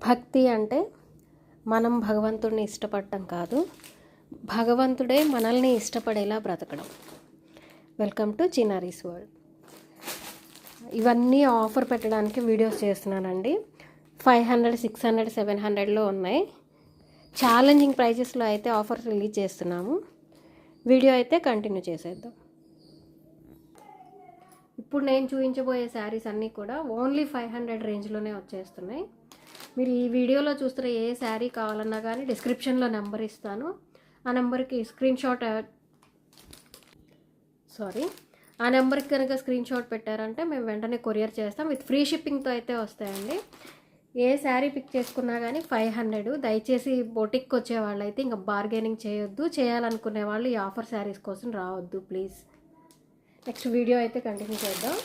భక్తి అంటే మనం భగవంతుడిని ఇష్టపడటం కాదు, భగవంతుడే మనల్ని ఇష్టపడేలా బ్రతకడం. Welcome to Chinnari's world. ఇవన్నీ ఆఫర్ పెట్టడానికి వీడియోస్ చేస్తున్నానండి. 500, 600, 700లో ఉన్నాయి. ఛాలెంజింగ్ ప్రైజెస్లో అయితే ఆఫర్ రిలీజ్ చేస్తున్నాము. వీడియో అయితే కంటిన్యూ చేసేద్దాం. ఇప్పుడు నేను చూపించబోయే శారీస్ అన్నీ కూడా ఓన్లీ 500 రేంజ్లోనే వచ్చేస్తున్నాయి. మీరు ఈ వీడియోలో చూస్తున్న ఏ శారీ కావాలన్నా కానీ డిస్క్రిప్షన్లో నెంబర్ ఇస్తాను. ఆ నెంబర్కి ఆ నెంబర్కి కనుక స్క్రీన్ షాట్ పెట్టారంటే మేము వెంటనే కొరియర్ చేస్తాం. విత్ ఫ్రీ షిప్పింగ్తో అయితే వస్తాయండి. ఏ శారీ పిక్ చేసుకున్నా కానీ 500. దయచేసి బొటిక్కి వచ్చే వాళ్ళు అయితే ఇంకా బార్గెనింగ్ చేయొద్దు. చేయాలనుకునే వాళ్ళు ఈ ఆఫర్ శారీస్ కోసం రావద్దు ప్లీజ్. నెక్స్ట్ వీడియో అయితే కంటిన్యూ చేద్దాం.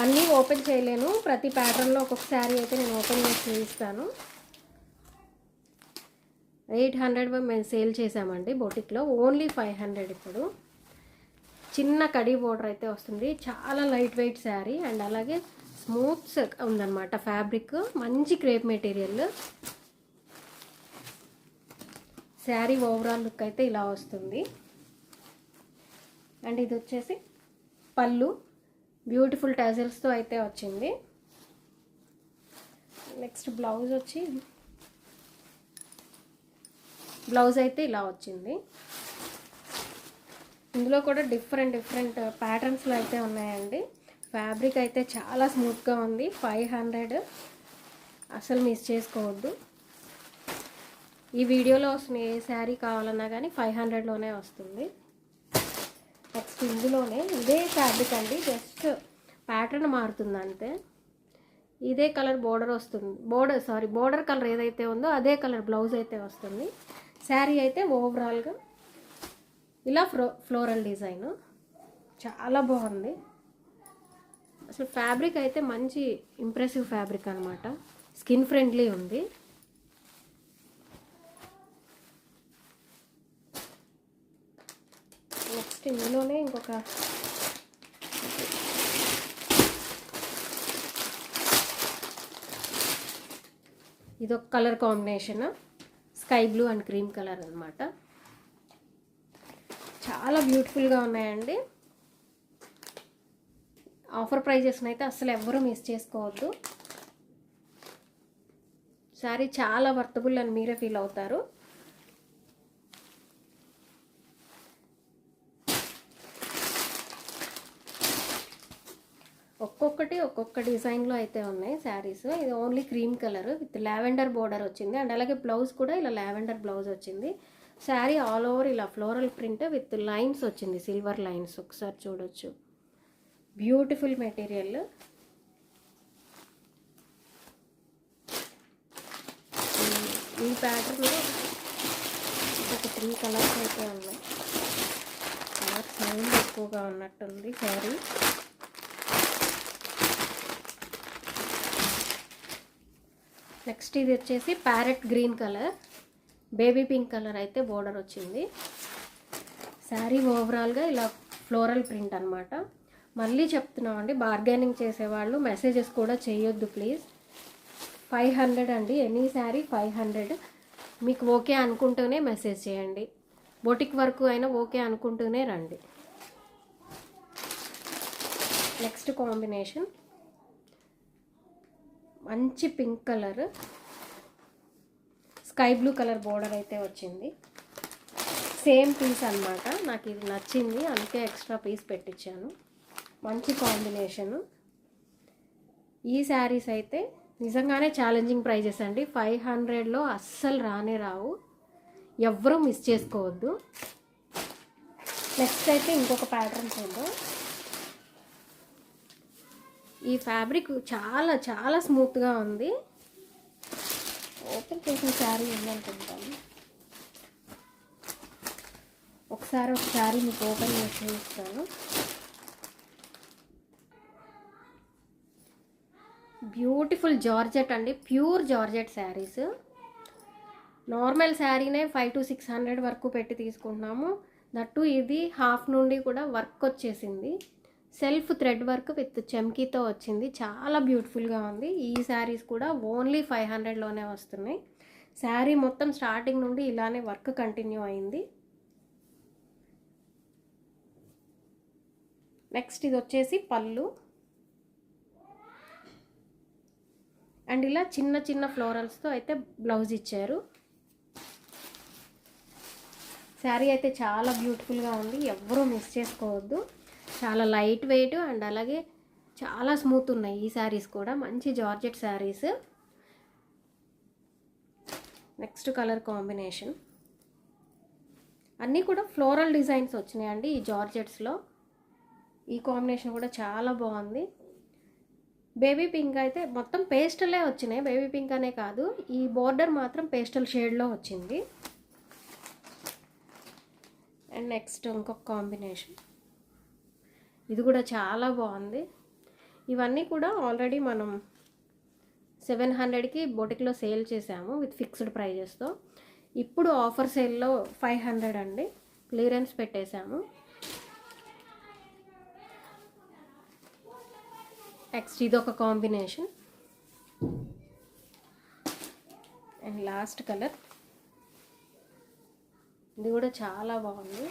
అన్నీ ఓపెన్ చేయలేను, ప్రతి ప్యాటర్న్లో ఒక్కొక్క శారీ అయితే నేను ఓపెన్ చేసి చూపిస్తాను. 800 మేము సేల్ చేసామండి బొటిక్లో, ఓన్లీ 500. ఇప్పుడు చిన్న కడీ బోర్డర్ అయితే వస్తుంది. చాలా లైట్ వెయిట్ శారీ అండ్ అలాగే స్మూత్స్ ఉందన్నమాట. ఫ్యాబ్రిక్ మంచి crepe material. Sari overall look అయితే ఇలా వస్తుంది. అండ్ ఇది వచ్చేసి పళ్ళు, బ్యూటిఫుల్ టజల్స్తో అయితే వచ్చింది. నెక్స్ట్ బ్లౌజ్ అయితే ఇలా వచ్చింది. ఇందులో కూడా డిఫరెంట్ ప్యాటర్న్స్లో అయితే ఉన్నాయండి. ఫ్యాబ్రిక్ అయితే చాలా స్మూత్గా ఉంది. 500 అసలు మిస్ చేసుకోవద్దు. ఈ వీడియోలో వస్తున్న ఏ శారీ కావాలన్నా కానీ 500లోనే వస్తుంది. నెక్స్ట్ ఇందులోనే ఇదే ఫ్యాబ్రిక్ అండి, జస్ట్ ప్యాటర్న్ మారుతుంది అంతే. ఇదే కలర్ బోర్డర్ వస్తుంది. బోర్డర్ కలర్ ఏదైతే ఉందో అదే కలర్ బ్లౌజ్ అయితే వస్తుంది. శారీ అయితే ఓవరాల్గా ఇలా ఫ్లోరల్ డిజైన్ చాలా బాగుంది. అసలు ఫ్యాబ్రిక్ అయితే మంచి ఇంప్రెసివ్ ఫ్యాబ్రిక్ అనమాట. స్కిన్ ఫ్రెండ్లీ ఉంది. నెక్స్ట్ ఇందులోనే ఇంకొక ఇదొక colour combination, sky blue and cream colour అనమాట. చాలా బ్యూటిఫుల్గా ఉన్నాయండి. ఆఫర్ ప్రైజెస్ని అయితే అస్సలు ఎవ్వరూ మిస్ చేసుకోవద్దు. శారీ చాలా వర్తబుల్ అని మీరే ఫీల్ అవుతారు. ఒక్కొక్క డిజైన్లో అయితే ఉన్నాయి శారీస్. ఇది only cream colour with lavender border వచ్చింది. అండ్ అలాగే బ్లౌజ్ కూడా ఇలా లావెండర్ బ్లౌజ్ వచ్చింది. శారీ ఆల్ ఓవర్ ఇలా ఫ్లోరల్ ప్రింట్ విత్ లైన్స్ వచ్చింది, సిల్వర్ లైన్స్. ఒకసారి చూడొచ్చు, బ్యూటిఫుల్ మెటీరియల్. ఈ ప్యాటర్న్లో ఒక 3 కలర్స్ అయితే ఉన్నాయి. కలర్ సౌండ్ ఎక్కువగా ఉన్నట్టుంది శారీ. నెక్స్ట్ ఇది వచ్చేసి parrot green colour, baby pink colour అయితే బోర్డర్ వచ్చింది. శారీ ఓవరాల్గా ఇలా ఫ్లోరల్ ప్రింట్ అనమాట. మళ్ళీ చెప్తున్నామండి, బార్గెనింగ్ చేసేవాళ్ళు మెసేజెస్ కూడా చేయొద్దు ప్లీజ్. 500 అండి, ఎనీ శారీ 500. మీకు ఓకే అనుకుంటూనే మెసేజ్ చేయండి. బొటిక్ వరకు అయినా ఓకే అనుకుంటూనే రండి. నెక్స్ట్ కాంబినేషన్ మంచి pink colour, sky blue colour border అయితే వచ్చింది. సేమ్ పీస్ అనమాట. నాకు ఇది నచ్చింది, అందుకే ఎక్స్ట్రా పీస్ పెట్టించాను. మంచి కాంబినేషను. ఈ శారీస్ అయితే నిజంగానే ఛాలెంజింగ్ ప్రైజెస్ అండి. 500లో అస్సలు రావు, ఎవ్వరూ మిస్ చేసుకోవద్దు. నెక్స్ట్ అయితే ఇంకొక ప్యాటర్న్ చూద్దాం. ఈ ఫ్యాబ్రిక్ చాలా స్మూత్గా ఉంది. ఓపెన్ చేసిన శారీ ఉందనుకుంటాను. ఒకసారి మీకు ఓపెన్ చేసి చూపిస్తాను. బ్యూటిఫుల్ జార్జెట్ అండి, ప్యూర్ జార్జెట్ శారీస్. నార్మల్ శారీనే 500 to 600 వరకు పెట్టి తీసుకుంటున్నాము. దట్టు ఇది హాఫ్ నుండి కూడా వర్క్ వచ్చేసింది. సెల్ఫ్ థ్రెడ్ వర్క్ విత్ చెమ్కీతో వచ్చింది. చాలా బ్యూటిఫుల్గా ఉంది. ఈ శారీస్ కూడా ఓన్లీ 500లోనే వస్తున్నాయి. శారీ మొత్తం స్టార్టింగ్ నుండి ఇలానే వర్క్ కంటిన్యూ అయింది. నెక్స్ట్ ఇది వచ్చేసి పళ్ళు. అండ్ ఇలా చిన్న చిన్న ఫ్లోరల్స్తో అయితే బ్లౌజ్ ఇచ్చారు. శారీ అయితే చాలా బ్యూటిఫుల్గా ఉంది. ఎవ్వరూ మిస్ చేసుకోవద్దు. చాలా లైట్ వెయిట్ అండ్ అలాగే చాలా స్మూత్ ఉన్నాయి ఈ శారీస్ కూడా. మంచి georgette saris. Next colour combination అన్నీ కూడా ఫ్లోరల్ డిజైన్స్ వచ్చినాయండి ఈ జార్జెట్స్లో. ఈ కాంబినేషన్ కూడా చాలా బాగుంది. బేబీ పింక్ అయితే మొత్తం పేస్టలే వచ్చినాయి. బేబీ పింక్ అనే కాదు, ఈ బోర్డర్ మాత్రం పేస్టల్ షేడ్లో వచ్చింది. అండ్ నెక్స్ట్ ఇంకొక కాంబినేషన్, ఇది కూడా చాలా బాగుంది. ఇవన్నీ కూడా ఆల్రెడీ మనం 700కి బొటిక్లో సేల్ చేసాము విత్ ఫిక్స్డ్ ప్రైజెస్తో. ఇప్పుడు ఆఫర్ సేల్లో 500 అండి, క్లియరెన్స్ పెట్టేశాము. నెక్స్ట్ ఇది ఒక కాంబినేషన్. అండ్ లాస్ట్ కలర్, ఇది కూడా చాలా బాగుంది.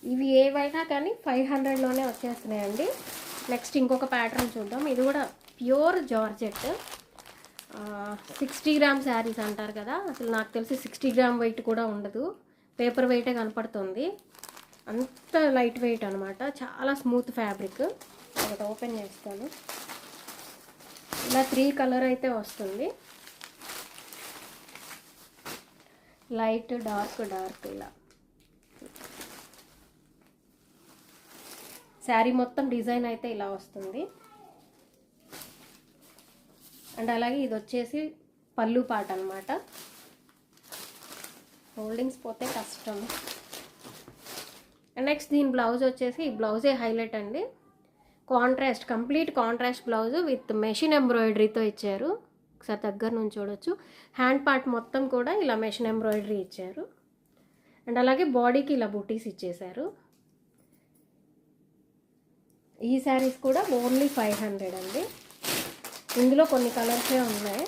ఇవి ఏవైనా కానీ 500లోనే వచ్చేస్తున్నాయండి. నెక్స్ట్ ఇంకొక ప్యాటర్న్ చూద్దాం. ఇది కూడా ప్యూర్ జార్జెట్. 60 గ్రామ్ శారీస్ అంటారు కదా, అసలు నాకు తెలిసి 60 గ్రామ్ వెయిట్ కూడా ఉండదు, పేపర్ వెయిటే కనపడుతుంది. అంత లైట్ వెయిట్ అనమాట. చాలా స్మూత్ ఫ్యాబ్రిక్. ఒకటి ఓపెన్ చేస్తాను. ఇలా 3 కలర్ అయితే వస్తుంది. Light, dark, dark. ఇలా శారీ మొత్తం డిజైన్ అయితే ఇలా వస్తుంది. అండ్ అలాగే ఇది వచ్చేసి పళ్ళు పాట అనమాట. హోల్డింగ్స్ పోతే కష్టం. అండ్ నెక్స్ట్ దీని బ్లౌజ్ వచ్చేసి, ఈ బ్లౌజే హైలైట్ అండి. Contrast, complete contrast blouse with machine ఎంబ్రాయిడరీతో ఇచ్చారు. ఒకసారి దగ్గర నుంచి చూడొచ్చు. హ్యాండ్ పార్ట్ మొత్తం కూడా ఇలా మెషిన్ ఎంబ్రాయిడరీ ఇచ్చారు. అండ్ అలాగే బాడీకి ఇలా బూటీస్ ఇచ్చేశారు. ఈ శారీస్ కూడా ఓన్లీ 500 అండి. ఇందులో కొన్ని కలర్సే ఉన్నాయి.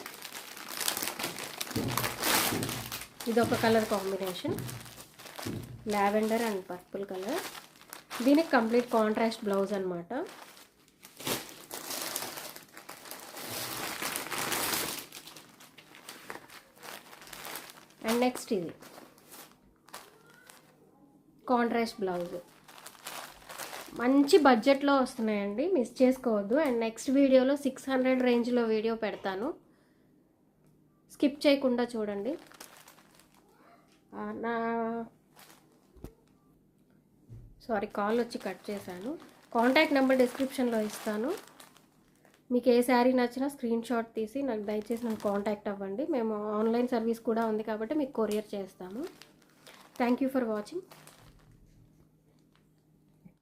ఇదొక colour combination, lavender and purple colour. దీనికి కంప్లీట్ కాంట్రాస్ట్ బ్లౌజ్ అనమాట. అండ్ నెక్స్ట్ ఇది కాంట్రాస్ట్ బ్లౌజ్. మంచి బడ్జెట్లో వస్తున్నాయండి, మిస్ చేసుకోవద్దు. అండ్ నెక్స్ట్ వీడియోలో 600 రేంజ్లో వీడియో పెడతాను, స్కిప్ చేయకుండా చూడండి. కాల్ వచ్చి కట్ చేశాను. కాంటాక్ట్ నెంబర్ డిస్క్రిప్షన్లో ఇస్తాను. మీకు ఏ శారీ నచ్చినా స్క్రీన్ షాట్ తీసి నాకు దయచేసి కాంటాక్ట్ అవ్వండి. మేము ఆన్లైన్ సర్వీస్ కూడా ఉంది కాబట్టి మీకు కొరియర్ చేస్తాము. Thank you for watching.